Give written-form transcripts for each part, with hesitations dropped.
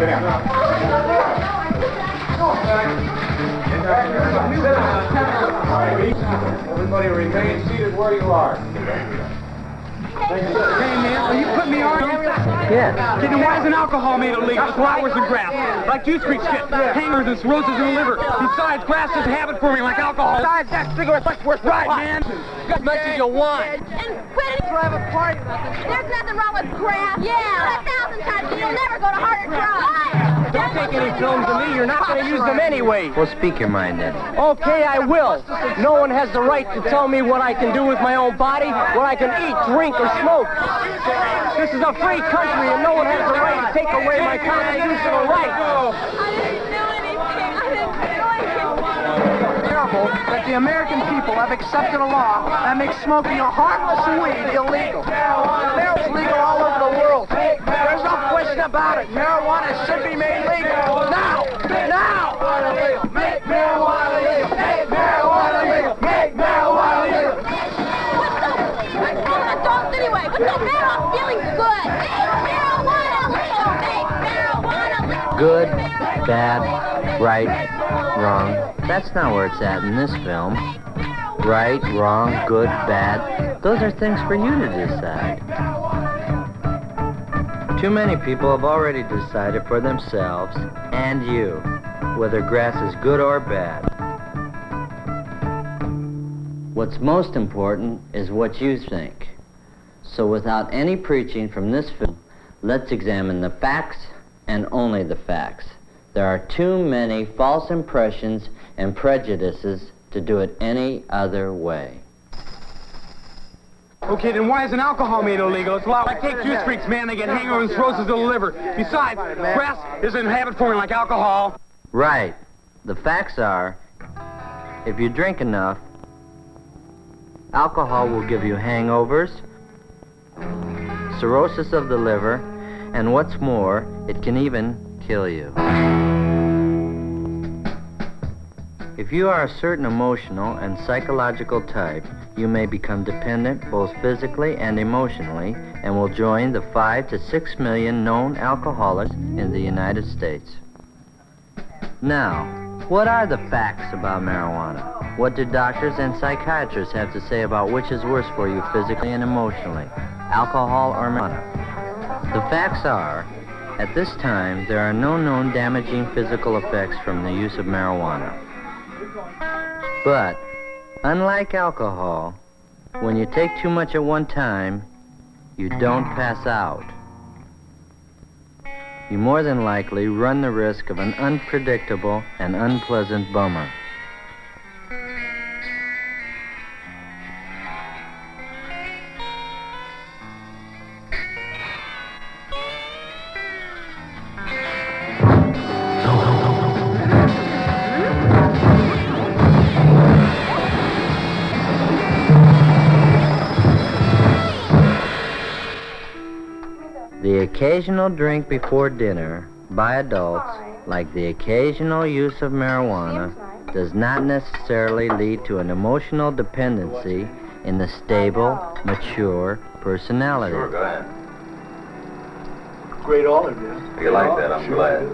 Sit down. Everybody remain seated where you are. Hey, man, you put me on? Yeah. Then why isn't alcohol made illegal? Flowers and grass. Like juice freaks get hangers and cirrhosis in the liver. Besides, grass is a habit for me like alcohol. Besides, that cigarette's much worse. Right, man. As much as you want. And quit it. Have a party. There's nothing wrong with grass. Yeah. 1,000 times. You'll never go to harder drugs. Don't take any films of me. You're not going to use them anyway. Well, speak your mind then. Okay, I will. No one has the right to tell me what I can do with my own body, what I can eat, drink, or smoke. This is a free country, and no one has the right to take away my constitutional rights. I didn't do anything. I didn't do anything. Terrible that the American people have accepted a law that makes smoking a harmless weed illegal. Marijuana's legal all over the world. There's no question about it. Marijuana should be made legal. Now! Now! Make marijuana legal! Make marijuana legal! Make marijuana legal! I'm adults anyway. What's so bad about feeling good? Make marijuana legal. Make marijuana legal. Good, bad, right, wrong. That's not where it's at in this film. Right, wrong, good, bad. Those are things for you to decide. Too many people have already decided for themselves, and you, whether grass is good or bad. What's most important is what you think. So without any preaching from this film, let's examine the facts and only the facts. There are too many false impressions and prejudices to do it any other way. Okay, then why isn't alcohol made illegal? It's allowed. I take juice freaks, man. They get hangovers and cirrhosis of the liver. Besides, grass isn't a habit for me like alcohol. Right. The facts are, if you drink enough, alcohol will give you hangovers, cirrhosis of the liver, and what's more, it can even kill you. If you are a certain emotional and psychological type, you may become dependent both physically and emotionally and will join the 5 to 6 million known alcoholics in the United States. Now, what are the facts about marijuana? What do doctors and psychiatrists have to say about which is worse for you physically and emotionally, alcohol or marijuana? The facts are, at this time, there are no known damaging physical effects from the use of marijuana. But, unlike alcohol, when you take too much at one time, you don't pass out. You more than likely run the risk of an unpredictable and unpleasant bummer. The occasional drink before dinner by adults, like the occasional use of marijuana, does not necessarily lead to an emotional dependency in the stable, mature personality. Sure, go ahead. Great olive, yeah. You like that, I'm glad.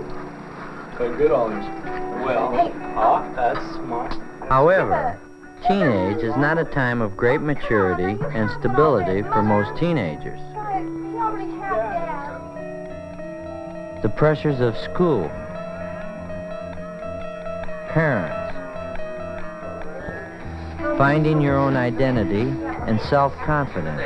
Got good olives. Well, that's smart. However, teenage is not a time of great maturity and stability for most teenagers. The pressures of school, parents, finding your own identity, and self-confidence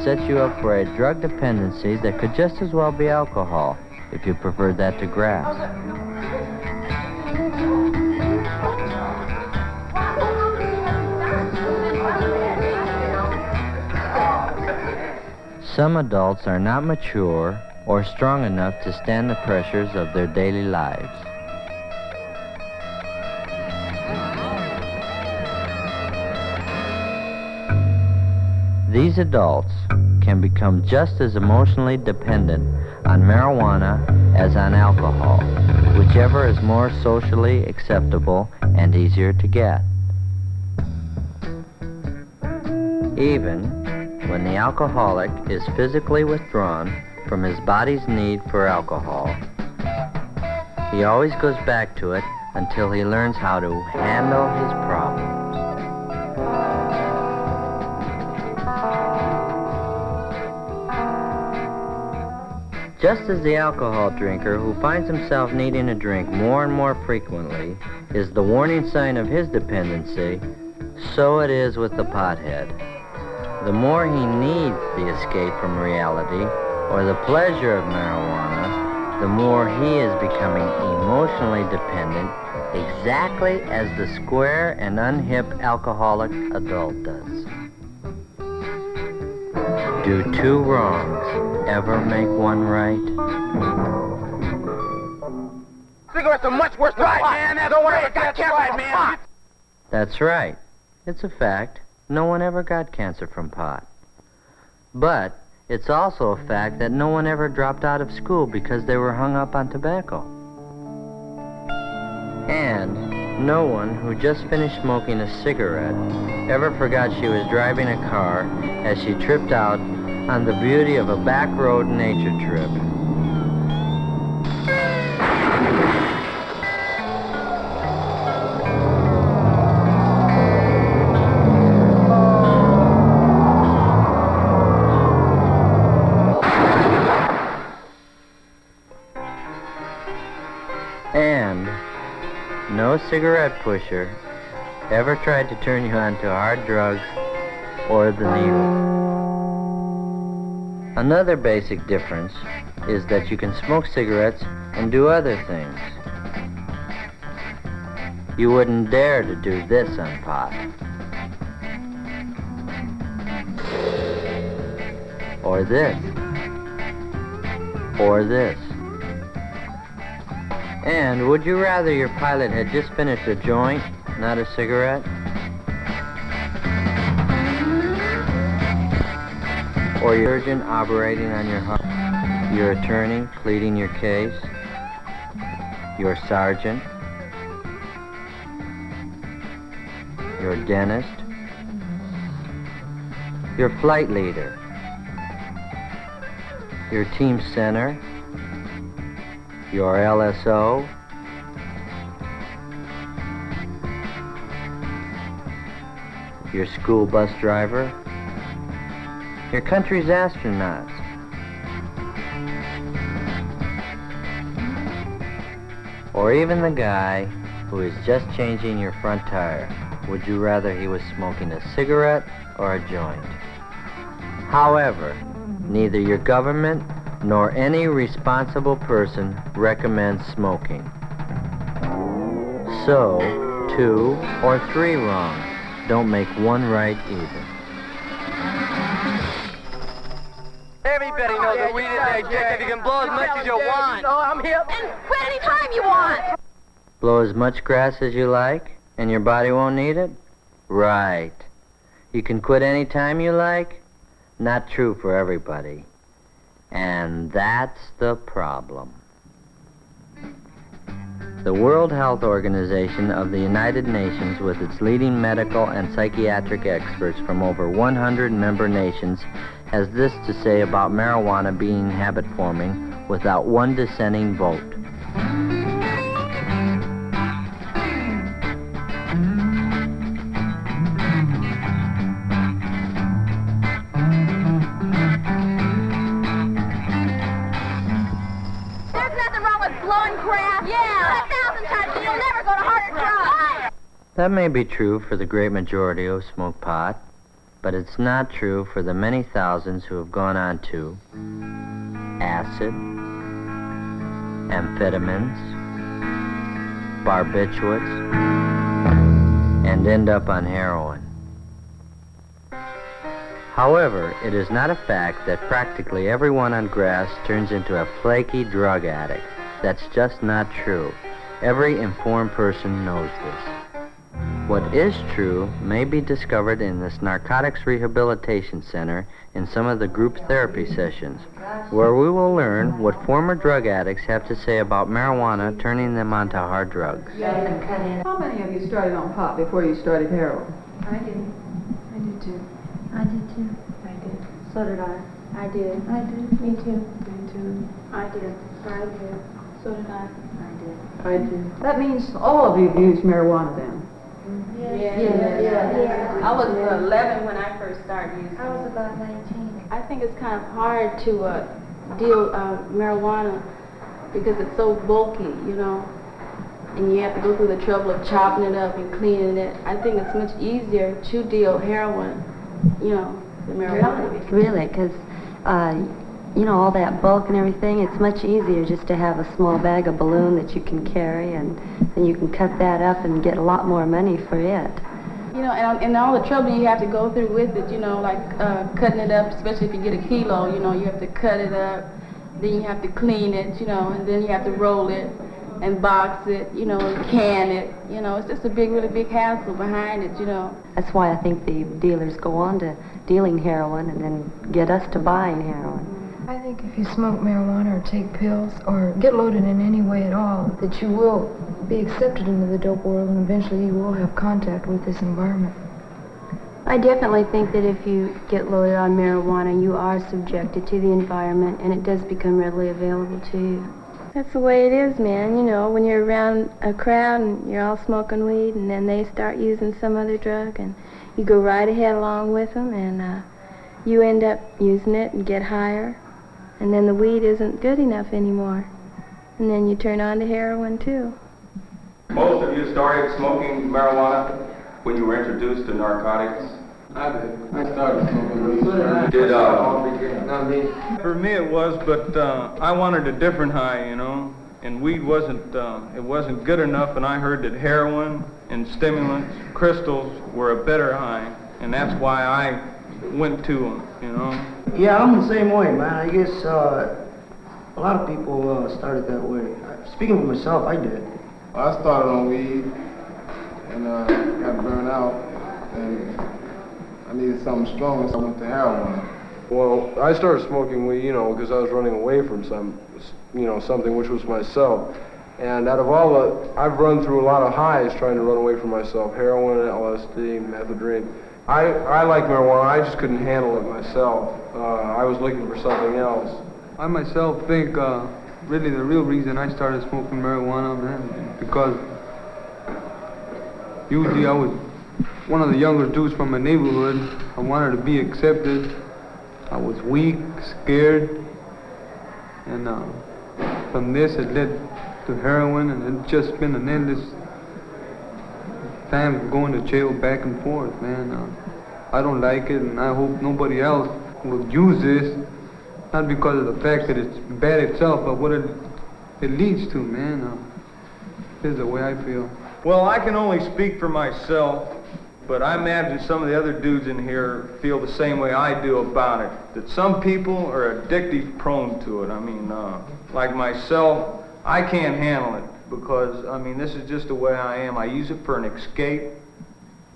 set you up for a drug dependency that could just as well be alcohol if you preferred that to grass. Some adults are not mature or strong enough to stand the pressures of their daily lives. These adults can become just as emotionally dependent on marijuana as on alcohol, whichever is more socially acceptable and easier to get. Even when the alcoholic is physically withdrawn, from his body's need for alcohol. He always goes back to it until he learns how to handle his problems. Just as the alcohol drinker who finds himself needing a drink more and more frequently is the warning sign of his dependency, so it is with the pothead. The more he needs the escape from reality or the pleasure of marijuana, the more he is becoming emotionally dependent, exactly as the square and unhip alcoholic adult does. Do two wrongs ever make one right? Cigarettes are much worse than pot. Man, that's no one ever got cancer, man. That's right. It's a fact. No one ever got cancer from pot. But it's also a fact that no one ever dropped out of school because they were hung up on tobacco. And no one who just finished smoking a cigarette ever forgot she was driving a car as she tripped out on the beauty of a back road nature trip. And no cigarette pusher ever tried to turn you onto hard drugs or the needle. Another basic difference is that you can smoke cigarettes and do other things. You wouldn't dare to do this on pot. Or this. Or this. And would you rather your pilot had just finished a joint, not a cigarette? Or your surgeon operating on your heart? Your attorney pleading your case? Your sergeant? Your dentist? Your flight leader? Your team center? Your LSO? Your school bus driver? Your country's astronauts? Or even the guy who is just changing your front tire? Would you rather he was smoking a cigarette or a joint? However, neither your government nor any responsible person recommends smoking. So, 2 or 3 wrongs don't make one right either. Everybody knows that weed is addictive. You can blow as much as you want. No, I'm hip. And quit any time you want. Blow as much grass as you like, and your body won't need it? Right. You can quit any time you like? Not true for everybody. And that's the problem. The World Health Organization of the United Nations, with its leading medical and psychiatric experts from over 100 member nations, has this to say about marijuana being habit-forming without one dissenting vote. There's nothing wrong with blowing crap. Yeah. 1,000 times and you'll never go to harder drugs. That may be true for the great majority who smoke pot, but it's not true for the many thousands who have gone on to acid, amphetamines, barbiturates, and end up on heroin. However, it is not a fact that practically everyone on grass turns into a flaky drug addict. That's just not true. Every informed person knows this. What is true may be discovered in this Narcotics Rehabilitation Center in some of the group therapy sessions, where we will learn what former drug addicts have to say about marijuana turning them onto hard drugs. How many of you started on pot before you started heroin? I did. I did too. I did too. I did. So did I. I did. I did. Me too. Me too. I did. I did. So did I. I did. That means all of you have used marijuana then? Yeah. I was 11 when I first started using it. I was about 19. I think it's kind of hard to deal marijuana because it's so bulky, you know, and you have to go through the trouble of chopping it up and cleaning it. I think it's much easier to deal heroin, you know, than marijuana. Really, because, you know, all that bulk and everything, it's much easier just to have a small bag of balloon that you can carry, and then you can cut that up and get a lot more money for it. You know, and all the trouble you have to go through with it, you know, like cutting it up, especially if you get a kilo, you know, you have to cut it up, then you have to clean it, you know, and then you have to roll it and box it, you know, and can it, you know, it's just a really big hassle behind it, you know. That's why I think the dealers go on to dealing heroin and then get us to buying heroin. I think if you smoke marijuana or take pills or get loaded in any way at all, that you will be accepted into the dope world and eventually you will have contact with this environment. I definitely think that if you get loaded on marijuana, you are subjected to the environment and it does become readily available to you. That's the way it is, man. You know, when you're around a crowd and you're all smoking weed and then they start using some other drug and you go right ahead along with them and you end up using it and get higher. And then the weed isn't good enough anymore. And then you turn on to heroin too. Most of you started smoking marijuana when you were introduced to narcotics. I did. I started smoking weed. For me it was, but I wanted a different high, you know. And weed wasn't good enough, and I heard that heroin and stimulants, crystals, were a better high. And that's why I went to them, you know. Yeah, I'm the same way, man. I guess a lot of people started that way. Speaking for myself, I did. I started on weed and got burned out, and I needed something strong, so I went to heroin. Well, I started smoking weed, you know, because I was running away from something which was myself. And out of all I've run through a lot of highs trying to run away from myself: heroin, LSD, methadone. I like marijuana. I just couldn't handle it myself. I was looking for something else. I myself think really the real reason I started smoking marijuana, man, because usually I was one of the younger dudes from my neighborhood. I wanted to be accepted. I was weak, scared, and from this it led to heroin, and it's just been an endless time going to jail back and forth, man. I don't like it, and I hope nobody else will use this, not because of the fact that it's bad itself, but what it leads to, man. This is the way I feel. Well, I can only speak for myself, but I imagine some of the other dudes in here feel the same way I do about it, that some people are addictive prone to it. I mean, like myself, I can't handle it because, I mean, this is just the way I am. I use it for an escape.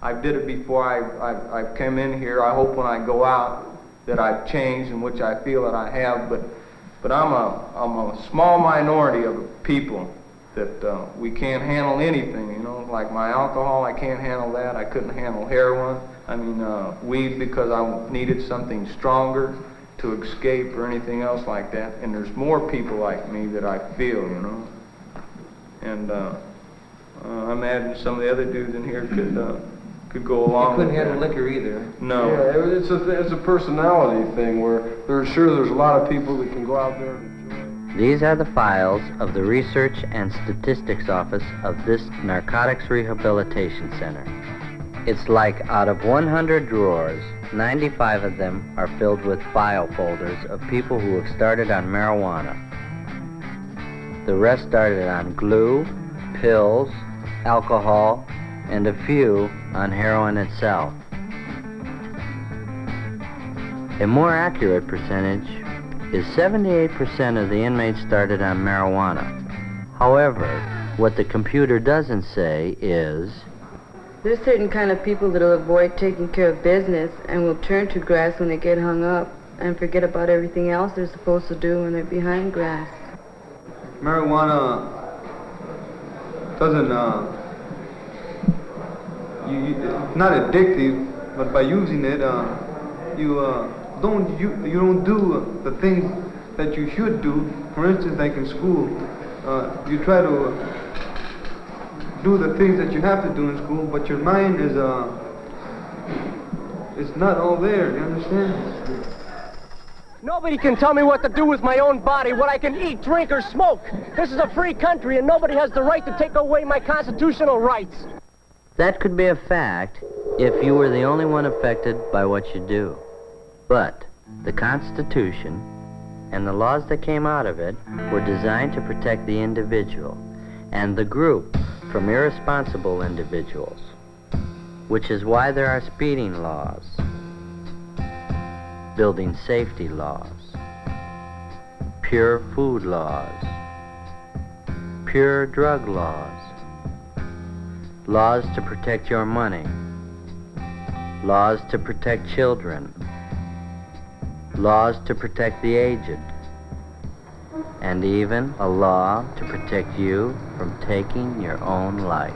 I did it before I came in here. I hope when I go out that I've changed, in which I feel that I have, but I'm a small minority of people that we can't handle anything, you know. Like my alcohol, I can't handle that. I couldn't handle heroin. I mean, weed because I needed something stronger to escape or anything else like that. And there's more people like me that I feel, you know. And I imagine some of the other dudes in here could go along with that. You couldn't handle liquor either. No. Yeah, it's a personality thing where there's a lot of people that can go out there and enjoy. These are the files of the Research and Statistics Office of this Narcotics Rehabilitation Center. It's like out of 100 drawers, 95 of them are filled with file folders of people who have started on marijuana. The rest started on glue, pills, alcohol, and a few on heroin itself. A more accurate percentage is 78% of the inmates started on marijuana. However, what the computer doesn't say is, There's certain kind of people that'll avoid taking care of business and will turn to grass when they get hung up and forget about everything else they're supposed to do when they're behind grass. Marijuana doesn't, it's not addictive, but by using it, you don't do the things that you should do. For instance, like in school, you try to do the things that you have to do in school, but your mind is it's not all there. You understand? Nobody can tell me what to do with my own body, what I can eat, drink, or smoke. This is a free country, and nobody has the right to take away my constitutional rights. That could be a fact if you were the only one affected by what you do. But the Constitution and the laws that came out of it were designed to protect the individual and the group from irresponsible individuals, which is why there are speeding laws, building safety laws, pure food laws, pure drug laws, laws to protect your money, laws to protect children, laws to protect the aged, and even a law to protect you from taking your own life.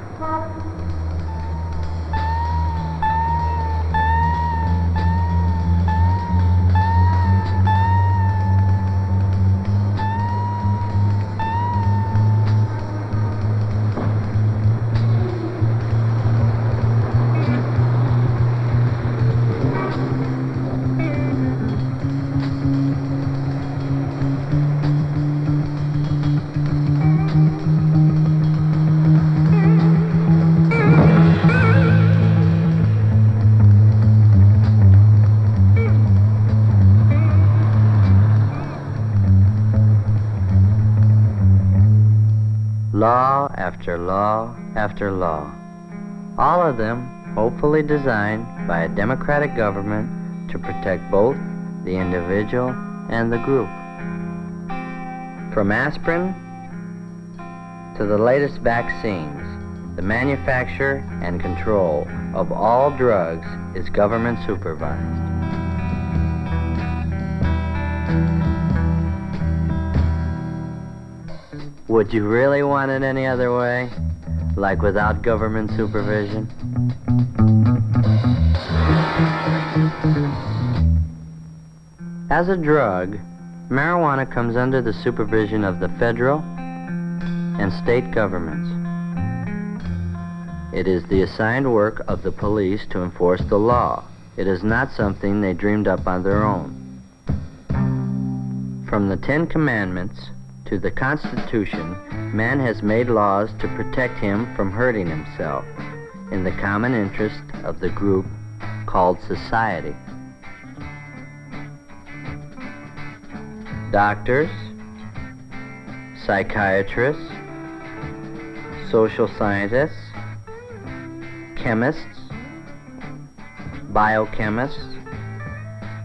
Law after law after law, all of them hopefully designed by a democratic government to protect both the individual and the group. From aspirin to the latest vaccines, the manufacture and control of all drugs is government supervised. Would you really want it any other way? Like without government supervision? As a drug, marijuana comes under the supervision of the federal and state governments. It is the assigned work of the police to enforce the law. It is not something they dreamed up on their own. From the 10 Commandments to the Constitution, man has made laws to protect him from hurting himself in the common interest of the group called society. Doctors, psychiatrists, social scientists, chemists, biochemists,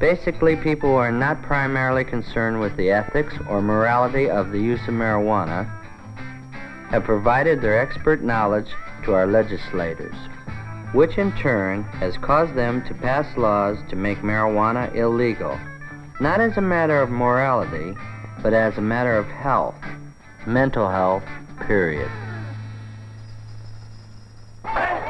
basically people who are not primarily concerned with the ethics or morality of the use of marijuana, have provided their expert knowledge to our legislators, which in turn has caused them to pass laws to make marijuana illegal, not as a matter of morality, but as a matter of health, mental health, period.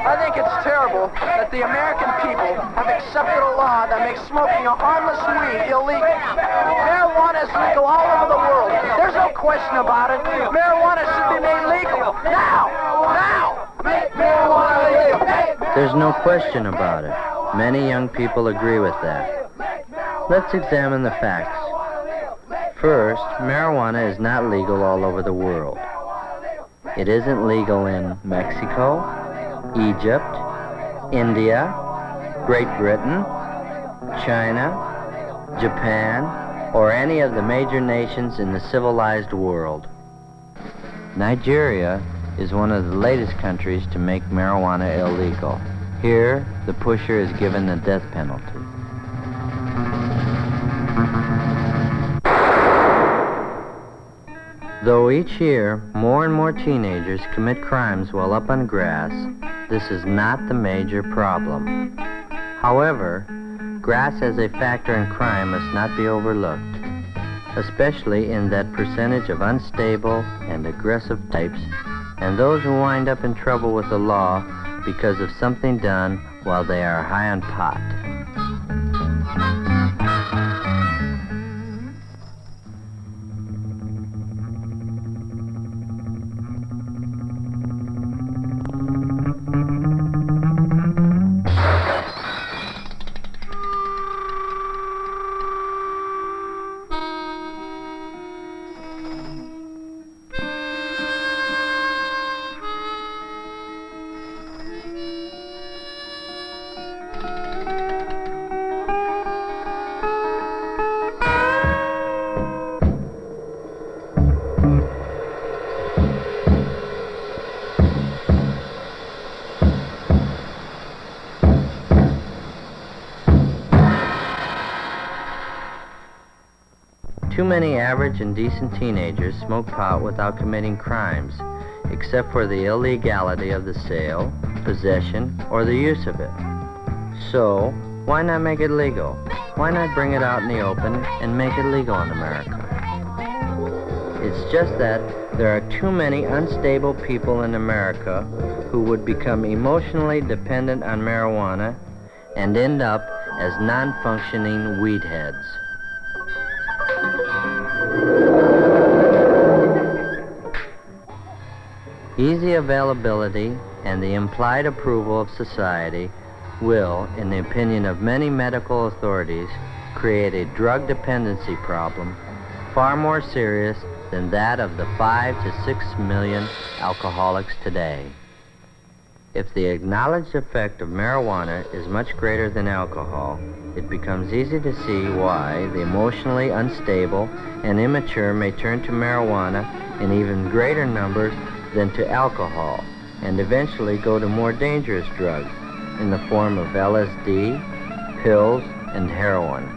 I think it's terrible that the American people have accepted a law that makes smoking a harmless weed illegal. Marijuana is legal all over the world. There's no question about it. Marijuana should be made legal. Now! Now! Make marijuana legal! There's no question about it. Many young people agree with that. Let's examine the facts. First, marijuana is not legal all over the world. It isn't legal in Mexico, Egypt, India, Great Britain, China, Japan, or any of the major nations in the civilized world. Nigeria is one of the latest countries to make marijuana illegal. Here, the pusher is given the death penalty. Though each year, more and more teenagers commit crimes while up on grass, this is not the major problem. However, grass as a factor in crime must not be overlooked, especially in that percentage of unstable and aggressive types and those who wind up in trouble with the law because of something done while they are high on pot. Too many average and decent teenagers smoke pot without committing crimes, except for the illegality of the sale, possession, or the use of it. So, why not make it legal? Why not bring it out in the open and make it legal in America? It's just that there are too many unstable people in America who would become emotionally dependent on marijuana and end up as non-functioning weed heads. Easy availability and the implied approval of society will, in the opinion of many medical authorities, create a drug dependency problem far more serious than that of the 5 to 6 million alcoholics today. If the acknowledged effect of marijuana is much greater than alcohol, it becomes easy to see why the emotionally unstable and immature may turn to marijuana in even greater numbers than to alcohol, and eventually go to more dangerous drugs in the form of LSD, pills, and heroin.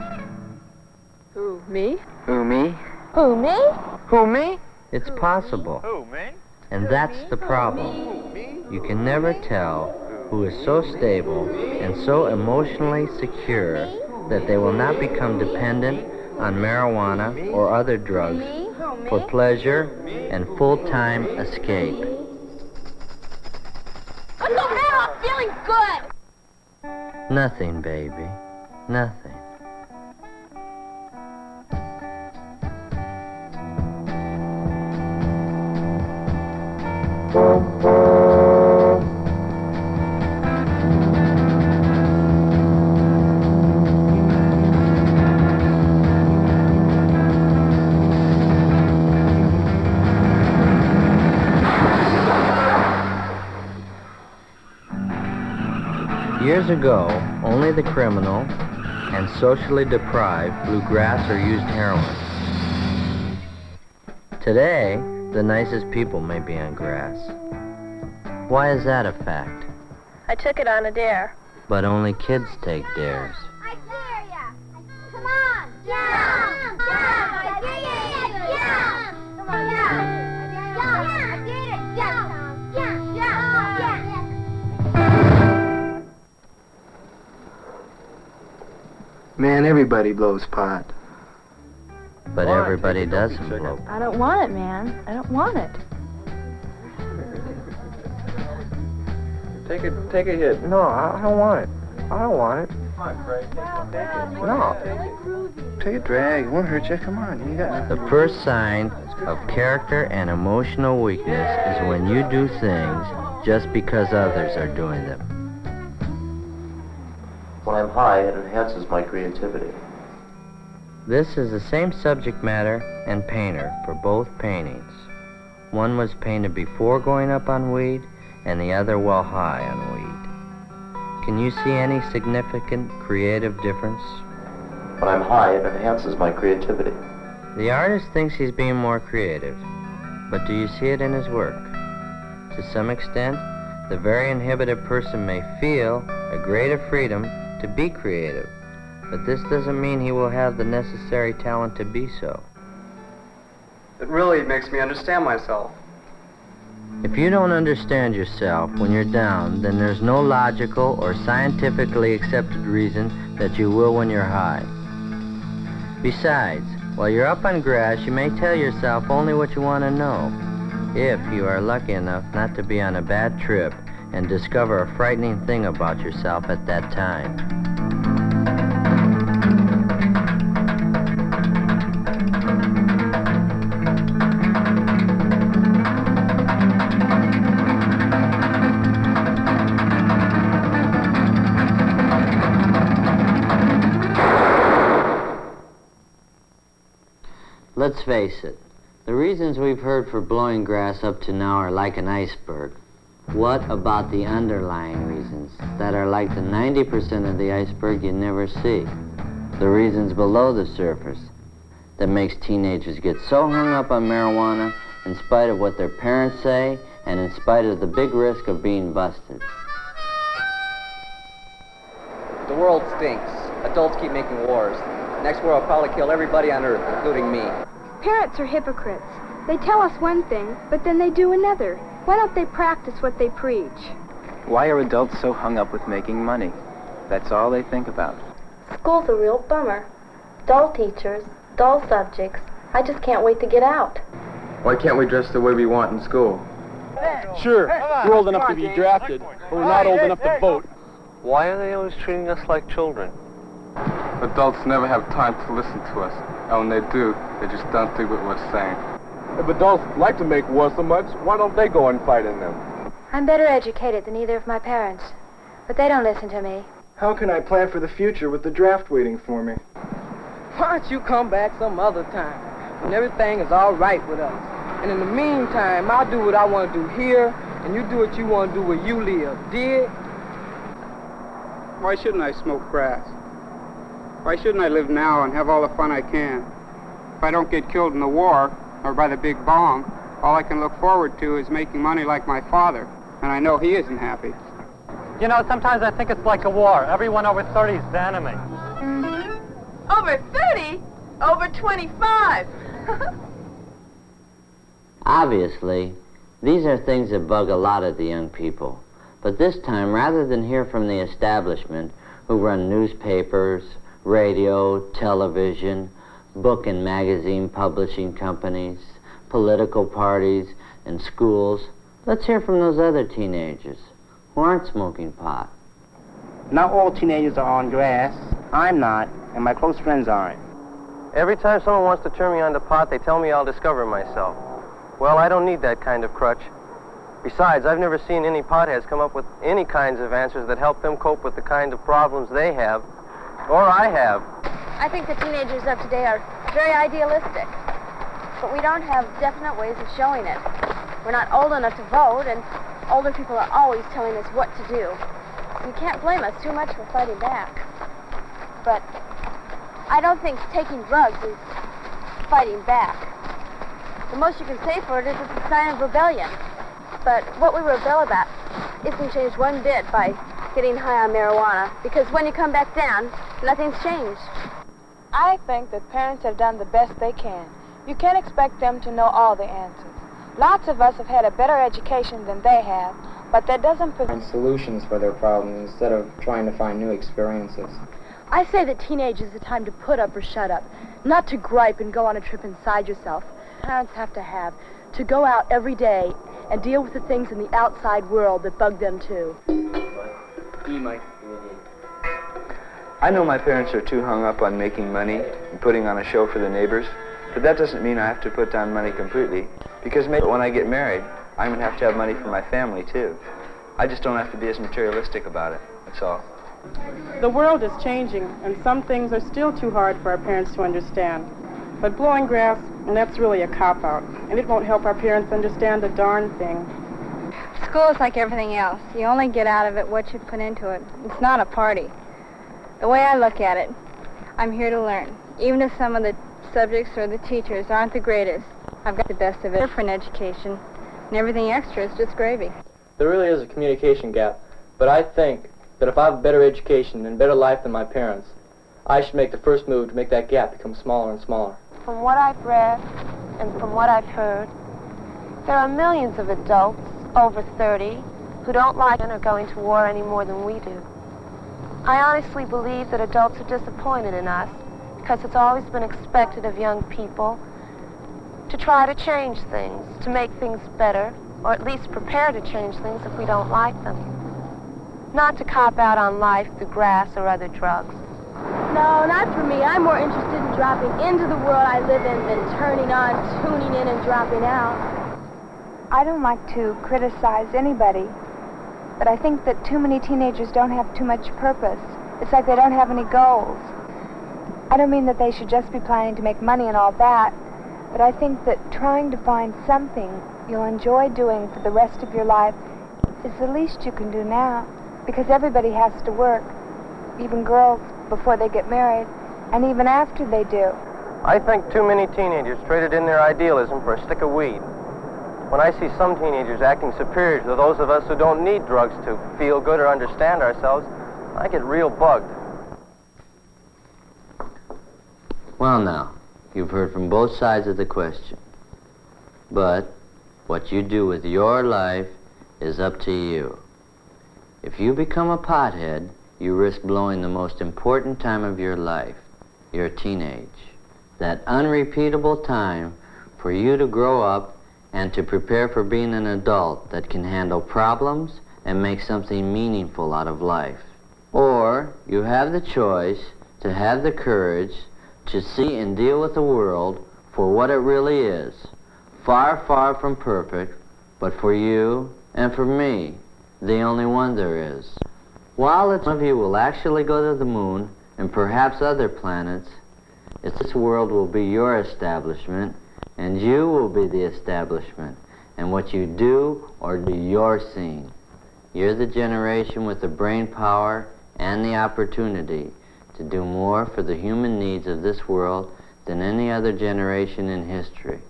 Who, me? Who, me? Who, me? Who, me? It's possible. Who, me? And that's the problem. You can never tell who is so stable and so emotionally secure that they will not become dependent on marijuana or other drugs for pleasure and full-time escape. What the hell? I'm feeling good! Nothing, baby. Nothing. Years ago, only the criminal and socially deprived blew grass or used heroin. Today, the nicest people may be on grass. Why is that a fact? I took it on a dare. But only kids take dares. I dare ya! Come on! Jump! Jump! I dare ya! Jump! Come on, jump! Jump! I dare ya! Jump! Jump! Jump! Man, everybody blows pot. But everybody doesn't blow. I don't want it, man. I don't want it. Take a hit. No, I don't want it. I don't want it. No. Take a drag. It won't hurt you. Come on. You got The first sign of character and emotional weakness is when you do things just because others are doing them. When I'm high, it enhances my creativity. This is the same subject matter and painter for both paintings. One was painted before going up on weed, and the other while high on weed. Can you see any significant creative difference? When I'm high, it enhances my creativity. The artist thinks he's being more creative, but do you see it in his work? To some extent, the very inhibited person may feel a greater freedom to be creative, but this doesn't mean he will have the necessary talent to be so. It really makes me understand myself. If you don't understand yourself when you're down, then there's no logical or scientifically accepted reason that you will when you're high. Besides, while you're up on grass, you may tell yourself only what you want to know, if you are lucky enough not to be on a bad trip and discover a frightening thing about yourself at that time. Let's face it, the reasons we've heard for blowing grass up to now are like an iceberg. What about the underlying reasons that are like the 90% of the iceberg you never see? The reasons below the surface that makes teenagers get so hung up on marijuana in spite of what their parents say and in spite of the big risk of being busted. The world stinks. Adults keep making wars. Next war will probably kill everybody on Earth, including me. Parents are hypocrites. They tell us one thing, but then they do another. Why don't they practice what they preach? Why are adults so hung up with making money? That's all they think about. School's a real bummer. Dull teachers, dull subjects. I just can't wait to get out. Why can't we dress the way we want in school? Sure, we're old enough to be drafted, but we're not old enough to vote. Why are they always treating us like children? Adults never have time to listen to us. And when they do, they just don't do what we're saying. If adults like to make war so much, why don't they go and fight in them? I'm better educated than either of my parents, but they don't listen to me. How can I plan for the future with the draft waiting for me? Why don't you come back some other time when everything is all right with us? And in the meantime, I'll do what I want to do here, and you do what you want to do where you live. Dig? Why shouldn't I smoke grass? Why shouldn't I live now and have all the fun I can? If I don't get killed in the war, or by the big bomb, all I can look forward to is making money like my father, and I know he isn't happy. You know, sometimes I think it's like a war. Everyone over 30 is the enemy. Over 30? Over 25. Obviously, these are things that bug a lot of the young people. But this time, rather than hear from the establishment, who run newspapers, radio, television, book and magazine publishing companies, political parties, and schools, let's hear from those other teenagers who aren't smoking pot. Not all teenagers are on grass. I'm not, and my close friends aren't. Every time someone wants to turn me on to pot, they tell me I'll discover myself. Well, I don't need that kind of crutch. Besides, I've never seen any potheads come up with any kinds of answers that help them cope with the kind of problems they have, or I have. I think the teenagers of today are very idealistic, but we don't have definite ways of showing it. We're not old enough to vote, and older people are always telling us what to do. So you can't blame us too much for fighting back. But I don't think taking drugs is fighting back. The most you can say for it is it's a sign of rebellion. But what we rebel about isn't changed one bit by getting high on marijuana, because when you come back down, nothing's changed. I think that parents have done the best they can. You can't expect them to know all the answers. Lots of us have had a better education than they have, but that doesn't find solutions for their problems instead of trying to find new experiences. I say that teenage is the time to put up or shut up, not to gripe and go on a trip inside yourself. Parents have to go out every day and deal with the things in the outside world that bug them too. Mike. I know my parents are too hung up on making money and putting on a show for the neighbors, but that doesn't mean I have to put down money completely, because maybe when I get married, I'm going to have money for my family too. I just don't have to be as materialistic about it, that's all. The world is changing, and some things are still too hard for our parents to understand. But blowing grass, and that's really a cop-out, and it won't help our parents understand a darn thing. School is like everything else. You only get out of it what you put into it. It's not a party. The way I look at it, I'm here to learn. Even if some of the subjects or the teachers aren't the greatest, I've got the best of it. Different education, and everything extra is just gravy. There really is a communication gap, but I think that if I have a better education and better life than my parents, I should make the first move to make that gap become smaller and smaller. From what I've read and from what I've heard, there are millions of adults over 30 who don't like and are going to war any more than we do. I honestly believe that adults are disappointed in us because it's always been expected of young people to try to change things, to make things better, or at least prepare to change things if we don't like them. Not to cop out on life through grass or other drugs. No, not for me. I'm more interested in dropping into the world I live in than turning on, tuning in, and dropping out. I don't like to criticize anybody, but I think that too many teenagers don't have too much purpose. It's like they don't have any goals. I don't mean that they should just be planning to make money and all that, but I think that trying to find something you'll enjoy doing for the rest of your life is the least you can do now, because everybody has to work, even girls before they get married, and even after they do. I think too many teenagers traded in their idealism for a stick of weed. When I see some teenagers acting superior to those of us who don't need drugs to feel good or understand ourselves, I get real bugged. Well now, you've heard from both sides of the question. But what you do with your life is up to you. If you become a pothead, you risk blowing the most important time of your life, your teenage. That unrepeatable time for you to grow up and to prepare for being an adult that can handle problems and make something meaningful out of life. Or you have the choice to have the courage to see and deal with the world for what it really is. Far, far from perfect, but for you and for me, the only one there is. While some of you will actually go to the moon and perhaps other planets, this world will be your establishment, and you will be the establishment. And what you do or do your scene. You're the generation with the brain power and the opportunity to do more for the human needs of this world than any other generation in history.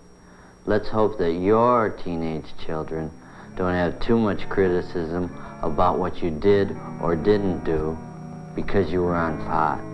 Let's hope that your teenage children don't have too much criticism about what you did or didn't do because you were on pot.